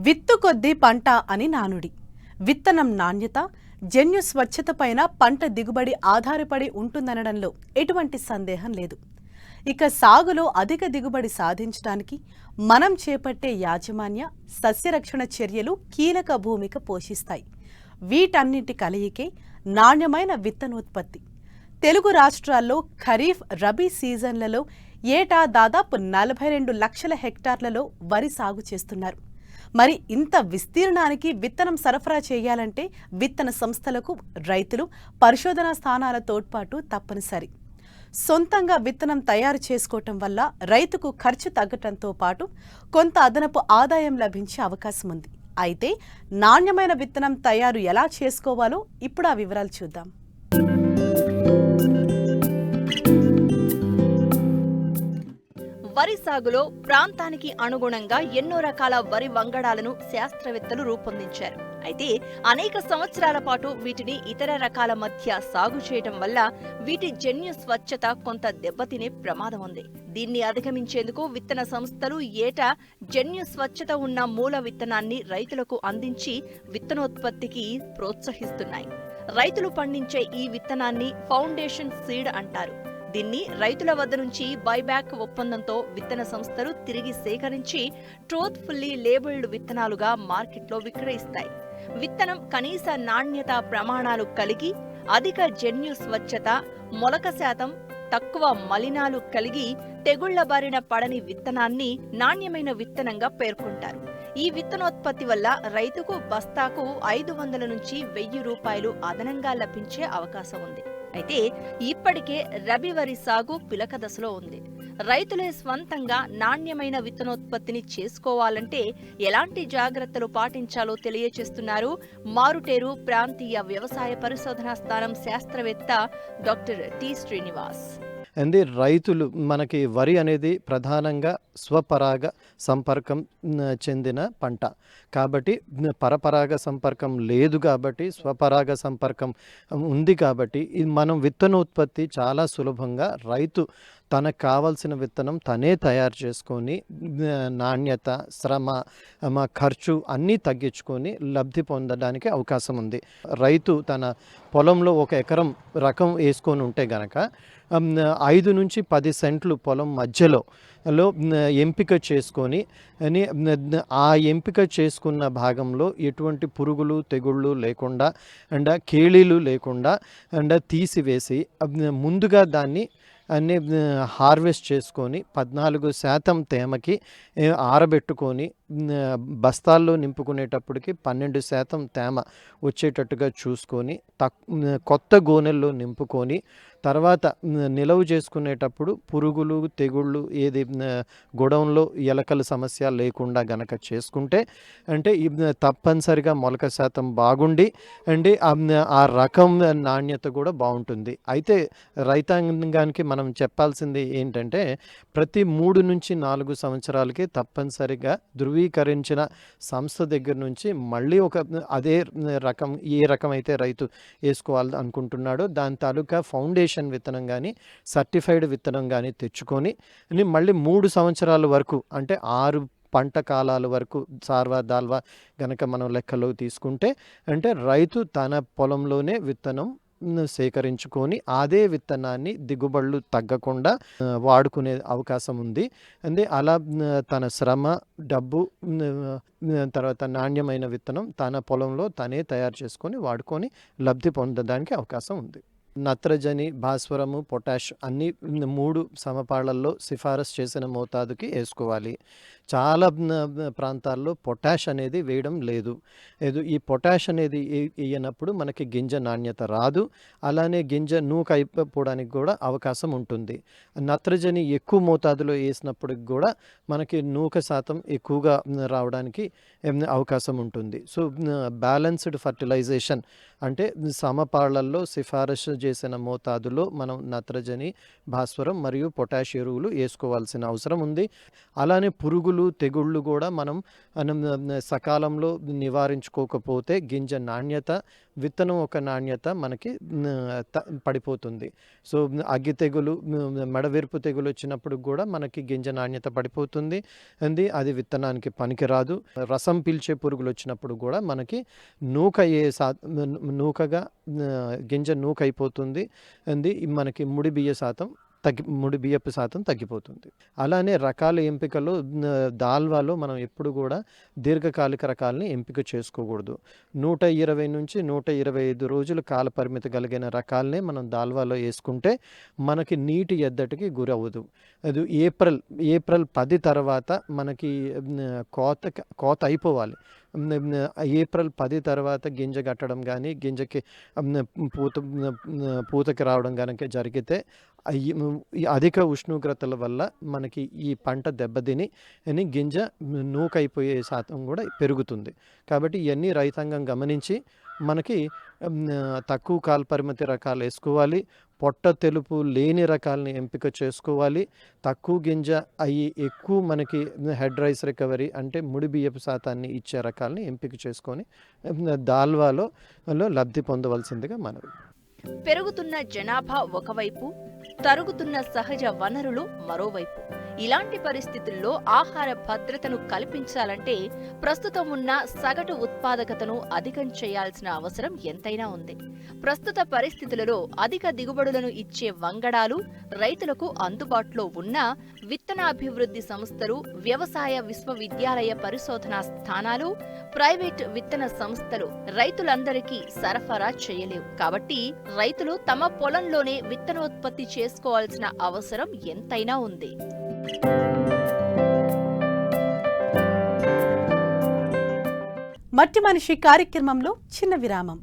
విత్తు కొద్దీ పంట అని నానుడి. విత్తనం నాణ్యత, జన్యు స్వచ్ఛత పైన పంట దిగుబడి ఆధారపడి ఉంటుందనడంలో ఎటువంటి సందేహం లేదు. ఇక సాగులో అధిక దిగుబడి సాధించడానికి మనం చేపట్టే యాజమాన్య, సస్యరక్షణ చర్యలు కీలక భూమిక పోషిస్తాయి. వీటన్నింటి కలయికే నాణ్యమైన విత్తనోత్పత్తి. తెలుగు రాష్ట్రాల్లో ఖరీఫ్, రబీ సీజన్లలో ఏటా దాదాపు 42 లక్షల హెక్టార్లలో వరి సాగు చేస్తున్నారు. మరి ఇంత విస్తీర్ణానికి విత్తనం సరఫరా చేయాలంటే విత్తన సంస్థలకు రైతులు, పరిశోధనా స్థానాల తోడ్పాటు తప్పనిసరి. సొంతంగా విత్తనం తయారు చేసుకోవటం వల్ల రైతుకు ఖర్చు తగ్గటంతో పాటు కొంత అదనపు ఆదాయం లభించే అవకాశం ఉంది. అయితే నాణ్యమైన విత్తనం తయారు ఎలా చేసుకోవాలో ఇప్పుడు ఆ వివరాలు చూద్దాం. వరి సాగులో ప్రాంతానికి అనుగుణంగా ఎన్నో రకాల వరి వంగడాలను శాస్త్రవేత్తలు రూపొందించారు. అయితే అనేక సంవత్సరాల పాటు వీటిని ఇతర రకాల మధ్య సాగు చేయటం వల్ల వీటి జన్యు స్వచ్ఛత కొంత దెబ్బతినే ప్రమాదం ఉంది. దీన్ని అధిగమించేందుకు విత్తన సంస్థలు ఏటా జన్యు స్వచ్ఛత ఉన్న మూల విత్తనాన్ని రైతులకు అందించి విత్తనోత్పత్తికి ప్రోత్సహిస్తున్నాయి. రైతులు పండించే ఈ విత్తనాన్ని ఫౌండేషన్ సీడ్ అంటారు. దీన్ని రైతుల వద్ద నుంచి బైబ్యాక్ ఒప్పందంతో విత్తన సంస్థలు తిరిగి సేకరించి ట్రూత్ఫుల్లీ లేబుల్డ్ విత్తనాలుగా మార్కెట్లో విక్రయిస్తాయి. విత్తనం కనీస నాణ్యత ప్రమాణాలు కలిగి, అధిక జన్యు స్వచ్ఛత, మొలక శాతం, తక్కువ మలినాలు కలిగి, తెగుళ్ల బారిన పడని విత్తనాన్ని నాణ్యమైన విత్తనంగా పేర్కొంటారు. ఈ విత్తనోత్పత్తి వల్ల రైతుకు బస్తాకు 500 నుంచి 1000 రూపాయలు అదనంగా లభించే అవకాశం ఉంది. అయితే ఇప్పటికే రబీ వరి సాగు పిలక దశలో ఉంది. రైతులే స్వంతంగా నాణ్యమైన విత్తనోత్పత్తిని చేసుకోవాలంటే ఎలాంటి జాగ్రత్తలు పాటించాలో తెలియచేస్తున్నారు మారుటేరు ప్రాంతీయ వ్యవసాయ పరిశోధనా స్థానం శాస్త్రవేత్త డాక్టర్ టి శ్రీనివాస్. రైతులు మనకి వరి అనేది ప్రధానంగా స్వపరాగ సంపర్కం చెందిన పంట కాబట్టి, పరపరాగ సంపర్కం లేదు కాబట్టి, స్వపరాగ సంపర్కం ఉంది కాబట్టి మనం విత్తనోత్పత్తి చాలా సులభంగా రైతు తనకు కావాల్సిన విత్తనం తనే తయారు చేసుకొని నాణ్యత, శ్రమ, ఖర్చు అన్నీ తగ్గించుకొని లబ్ధి పొందడానికి అవకాశం ఉంది. రైతు తన పొలంలో 1 ఎకరం రకం వేసుకొని ఉంటే గనక 5 నుంచి 10 సెంట్లు పొలం మధ్యలో ఎంపిక చేసుకొని ఆ ఎంపిక చేసుకున్న భాగంలో ఎటువంటి పురుగులు, తెగుళ్ళు లేకుండా అండ్ కేళీలు లేకుండా అండ్ తీసివేసి ముందుగా దాన్ని అన్నీ హార్వెస్ట్ చేసుకొని 14% తేమకి ఆరబెట్టుకొని బస్తాల్లో నింపుకునేటప్పటికి 12% తేమ వచ్చేటట్టుగా చూసుకొని కొత్త గోనెల్లో నింపుకొని తర్వాత నిలవ చేసుకునేటప్పుడు పురుగులు, తెగుళ్ళు ఏది గొడౌన్లో ఎలకల సమస్య లేకుండా గనక చేసుకుంటే అంటే తప్పనిసరిగా మొలక శాతం బాగుండి అంటే ఆ రకం నాణ్యత కూడా బాగుంటుంది. అయితే రైతాంగానికి మనం చెప్పాల్సింది ఏంటంటే ప్రతి 3 నుంచి 4 సంవత్సరాలకి తప్పనిసరిగా ధృవీకరించిన సంస్థ దగ్గర నుంచి మళ్ళీ అదే రకం ఏ రకం అయితే రైతు వేసుకోవాలి అనుకుంటున్నాడో దాని తాలూకా ఫౌండేషన్ విత్తనం కానీ సర్టిఫైడ్ విత్తనం కానీ తెచ్చుకొని మళ్ళీ 3 సంవత్సరాల వరకు అంటే 6 పంట కాలాల వరకు సార్వా దాల్వా గనక మనం లెక్కలో తీసుకుంటే అంటే రైతు తన పొలంలోనే విత్తనం సేకరించుకొని అదే విత్తనాన్ని దిగుబడులు తగ్గకుండా వాడుకునే అవకాశం ఉంది. అలా తన శ్రమ, డబ్బు, తర్వాత నాణ్యమైన విత్తనం తన పొలంలో తనే తయారు చేసుకొని వాడుకొని లబ్ధి పొందడానికి అవకాశం ఉంది. నత్రజని, భాస్వరము, పొటాష్ అన్ని 3 సమపాళ్లలో సిఫారసు చేసిన మోతాదుకి వేసుకోవాలి. చాలా ప్రాంతాల్లో పొటాష్ అనేది వేయడం లేదు. ఈ పొటాష్ అనేది వేయనప్పుడు మనకి గింజ నాణ్యత రాదు, అలానే గింజ నూక అయిపోవడానికి కూడా అవకాశం ఉంటుంది. నత్రజని ఎక్కువ మోతాదులో వేసినప్పటికి కూడా మనకి నూక శాతం ఎక్కువగా రావడానికి అవకాశం ఉంటుంది. సో బ్యాలెన్స్డ్ ఫర్టిలైజేషన్ అంటే సమపాళ్లలో సిఫారసు తెలియజేసిన మోతాదులో మనం నత్రజని, భాస్వరం మరియు పొటాష్ ఎరువులు వేసుకోవాల్సిన అవసరం ఉంది. అలానే పురుగులు, తెగుళ్ళు కూడా మనం సకాలంలో నివారించుకోకపోతే గింజ నాణ్యత, విత్తనం ఒక నాణ్యత మనకి పడిపోతుంది. సో అగ్గి తెగులు, మెడవిరుపు తెగులు వచ్చినప్పుడు కూడా మనకి గింజ నాణ్యత పడిపోతుంది అది విత్తనానికి పనికిరాదు. రసం పీల్చే పురుగులు వచ్చినప్పుడు కూడా మనకి నూకగా గింజ నూకైపోతుంది మనకి ముడి బియ్యపు శాతం తగ్గిపోతుంది. అలానే రకాల ఎంపికలో దాల్వాలో మనం ఎప్పుడు కూడా దీర్ఘకాలిక రకాలని ఎంపిక చేసుకోకూడదు. 120 నుంచి 125 రోజులు కాల పరిమితి కలిగిన రకాలనే మనం దాల్వాలో వేసుకుంటే మనకి నీటి ఎద్దటికి గురవ్వదు. అది ఏప్రిల్ 10 తర్వాత మనకి కోత అయిపోవాలి. ఏప్రిల్ 10 తర్వాత గింజ కట్టడం కానీ, గింజకి పూతకి రావడం కనుక జరిగితే ఈ అధిక ఉష్ణోగ్రతల వల్ల మనకి ఈ పంట దెబ్బతిని గింజ నూకైపోయే శాతం కూడా పెరుగుతుంది. కాబట్టి ఇవన్నీ రైతాంగం గమనించి మనకి తక్కువ కాల పరిమితి రకాలు వేసుకోవాలి. పొట్ట తెలుపు లేని రకాలని ఎంపిక చేసుకోవాలి. తక్కువ గింజ ఎక్కువ మనకి హెడ్ రైస్ రికవరీ అంటే ముడి బియ్యపు శాతాన్ని ఇచ్చే రకాలని ఎంపిక చేసుకొని దాల్వాలో లబ్ధి పొందవలసిందిగా మనవి. పెరుగుతున్న జనాభా ఒకవైపు, తరుగుతున్న సహజ వనరులు మరోవైపు. ఇలాంటి పరిస్థితుల్లో ఆహార భద్రతను కల్పించాలంటే ప్రస్తుతం ఉన్న సగటు ఉత్పాదకతను అధికం చేయాల్సిన అవసరం ఎంతైనా ఉంది. ప్రస్తుత పరిస్థితులలో అధిక దిగుబడులను ఇచ్చే వంగడాలు రైతులకు అందుబాటులో ఉన్న విత్తనాభివృద్ధి సంస్థలు, వ్యవసాయ విశ్వవిద్యాలయ పరిశోధనా స్థానాలు, ప్రైవేట్ విత్తన సంస్థలు రైతులందరికీ సరఫరా చేయలేవు. కాబట్టి రైతులు తమ పొలంలోనే విత్తనోత్పత్తి చేసుకోవాల్సిన అవసరం ఎంతైనా ఉంది. మట్టి మనిషి కార్యక్రమంలో చిన్న విరామం.